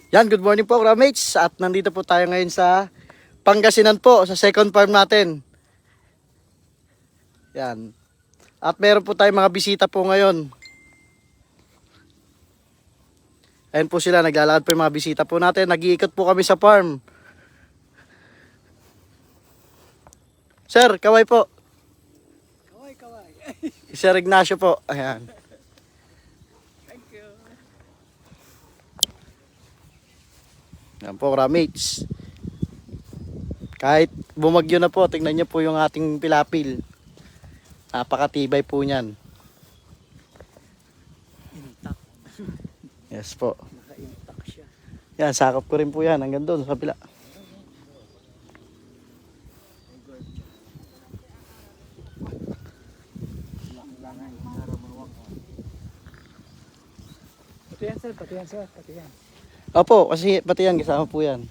Yan, good morning po, Crabmates. At nandito po tayo ngayon sa Pangasinan po, sa second farm natin. Yan. At meron po tayong mga bisita po ngayon. Ayan po sila, naglalakad po yung mga bisita po natin. Nag-iikot po kami sa farm. Sir, kaway po. Kaway. Sir Ignacio po. Ayan. Thank you. Yan po, Crabmates. Kahit bumagyo na po, tingnan nyo po yung ating pilapil. Napakatibay po niyan. Intact. Yes po. Naka-intact siya. Yan, sakop ko rin po yan. Hanggang doon sa kabila. Langan. Naramawang. Pati yan sir, pati yan. Opo, kasi pati yan, kasama po yan.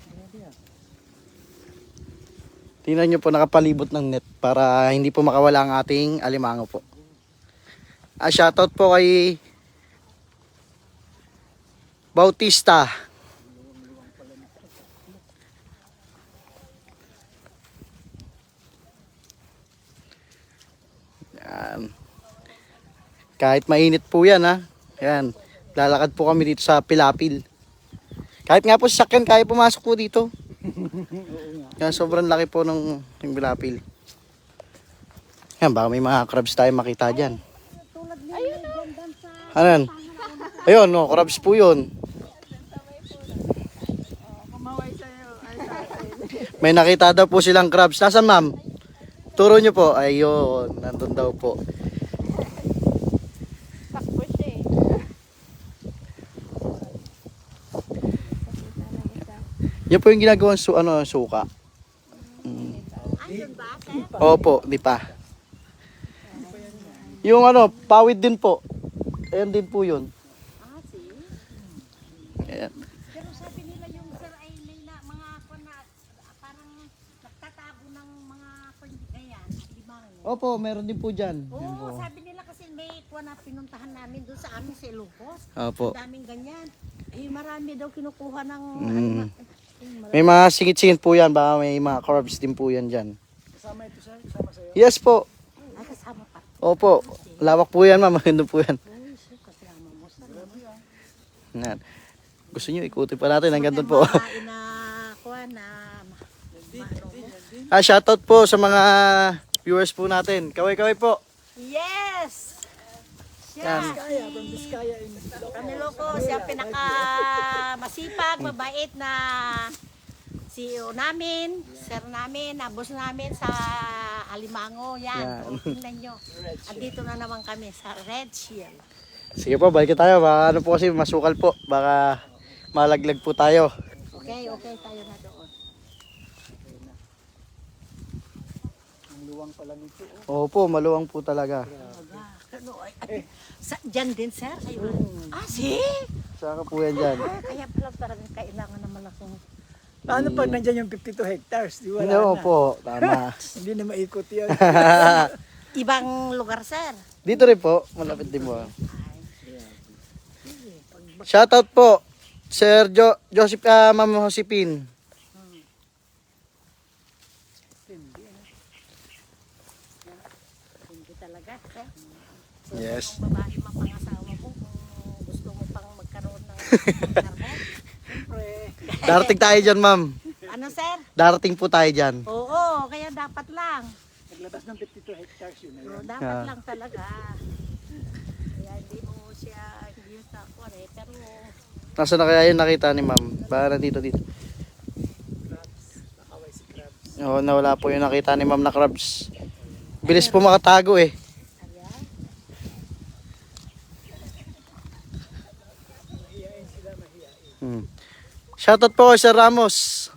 Tingnan nyo po, nakapalibot ng net para hindi po makawala ang ating alimango po. Shoutout po kay Bautista. Yan. Kahit mainit po yan ha. Yan. Lalakad po kami dito sa Pilapil. Kahit nga po sasakyan, kaya pumasok po dito. Yan, sobrang laki po ng Pilapil. Yan, baka may mga crabs tayo makita dyan. Ano yan? Ayun, no, crabs po yun. Kumaway sa'yo. May nakita daw po silang crabs. Nasaan, ma'am? Turo nyo po. Ayun, nandun daw po. Takbo siya eh. Yan po yung ginagawang suka. Andun ba, sir? Opo, di pa. Yung pawid din po. Ayan din po yun. Ah, see? Ayan. Pero sabi nila yung sir ay Layla, mga kwan na parang nagtatago ng mga kwan ayan, limango. Opo, meron din po dyan. Yan po. Oo, sabi nila kasi may kwan na pinuntahan namin doon sa amin sa Ilocos. Opo. Ang daming ganyan. Eh, marami daw kinukuha ng May mga singit-singit po yan. Baka may mga crabs din po yan dyan. Kasama ito sir, kasama sa'yo. Yes po. Ay, kasama pa. Opo. Lawak po yan, ma'am. Maganda po yan. Uy, sir, kasama mo sir. Yan. Gusto nyo, ikutin pa natin. Hanggang doon po. Mga ina kwan na Shoutout po sa mga viewers po natin. Kaway-kaway po. Yes! Yan. Siya, Kaya, from Biskaya in Kanilo ko, siya pinaka masipag, mabait na CEO namin, sir namin, boss namin sa Alimango. Yan, Yan. tingnan nyo. Andito na naman kami sa Red Shield. Sige po, balik tayo. Baka po kasi masukal po. Baka malaglag po tayo. Okay, tayo na doon. Ang luwang pala nito. Opo, maluwang po talaga. Ano, dyan din, sir? Ayun. See? Saka po yan dyan. Kaya pala talagang kailangan na malaking. Paano pag nandyan yung 52 hectares? Di wala No na. po, tama. Hindi na maikot yan. Ibang lugar, sir. Dito rin po, malapit din po. Ay, Shoutout po, Sir Joseph, Ma'am Josepine. hindi talaga, sir. Yes. Kung babae mapangasawa mo, kung gusto mo pang magkaroon ng partner, Siyempre, Darating tayo dyan, ma'am. ano, sir? Darating po tayo dyan. Oo, kaya dapat lang. naglabas ng 52 hectares yun. Oo, Ayun. dapat Ah. lang talaga. Kaya hindi mo siya, hindi yung takwa eh. Pero, Nasaan na kaya yung nakita ni ma'am? Baka nandito dito. Nakaway si Krabs. Oo, nawala po yung nakita ni ma'am na crabs. Bilis po makatago eh. ayan. Shoutout po kay Sir Ramos.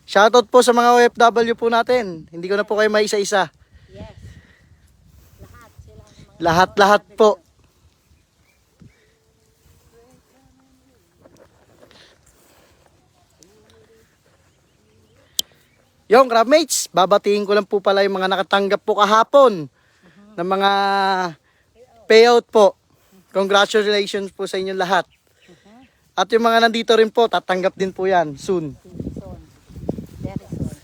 Shoutout po sa mga OFW po natin. Hindi ko na po kayo maisa-isa. Yes. Lahat sila. Lahat-lahat po. Yung Crabmates, babatiin ko lang po pala yung mga nakatanggap po kahapon ng mga payout po. Congratulations po sa inyong lahat. At yung mga nandito rin po, tatanggap din po yan soon. Soon. Very soon.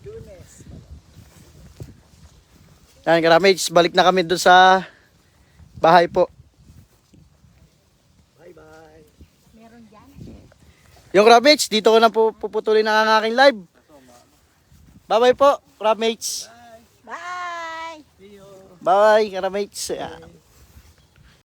Lunes. Yan, Karamage, balik na kami doon sa bahay po. Bye-bye. Meron dyan. Yung Karamage, dito ko na po puputulin ang aking live. Bye-bye po, Karamage. Bye! See you. Bye, Karamage.